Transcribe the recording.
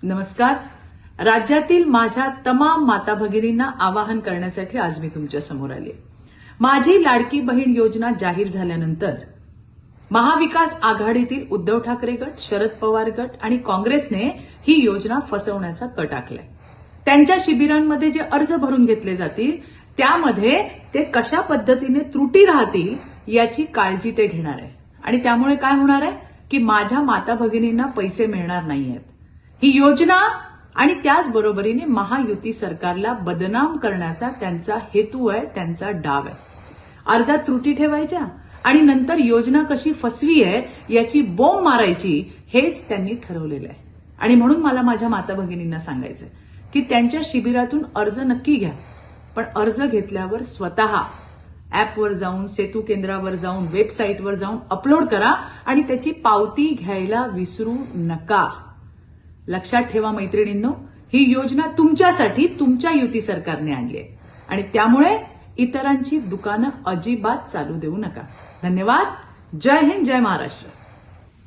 नमस्कार. राज्यातील माझ्या तमाम माता भगिनींना आवाहन करण्यासाठी आज मी तुमच्या समोर आली. माझी लाडकी बहीण योजना जाहीर झाल्यानंतर महाविकास आघाडीतील उद्धव ठाकरे गट, शरद पवार गट आणि काँग्रेसने ही योजना फसवण्याचा कट आखलाय. त्यांच्या शिबिरांमध्ये जे अर्ज भरून घेतले जातील त्यामध्ये ते कशा पद्धतीने त्रुटी राहतील याची काळजी ते घेणार आहे. आणि त्यामुळे काय होणार आहे की माझ्या माता भगिनींना पैसे मिळणार नाहीयेत. ही योजना आणि त्याचबरोबरीने महायुती सरकारला बदनाम करण्याचा त्यांचा हेतू आहे, त्यांचा डाव आहे. अर्जात त्रुटी ठेवायच्या आणि नंतर योजना कशी फसवी आहे याची बोंब मारायची, हेच त्यांनी ठरवलेलं आहे. आणि म्हणून मला माझ्या माता भगिनींना सांगायचंय की त्यांच्या शिबिरातून अर्ज नक्की घ्या, पण अर्ज घेतल्यावर स्वतः ऍपवर जाऊन, सेतू केंद्रावर जाऊन, वेबसाईटवर जाऊन अपलोड करा आणि त्याची पावती घ्यायला विसरू नका. लक्षात ठेवा मैत्रिणींनो, ही योजना तुमच्यासाठी तुमच्या युती सरकारने आणली आहे आणि त्यामुळे इतरांची दुकानं अजिबात चालू देऊ नका. धन्यवाद. जय हिंद, जय महाराष्ट्र.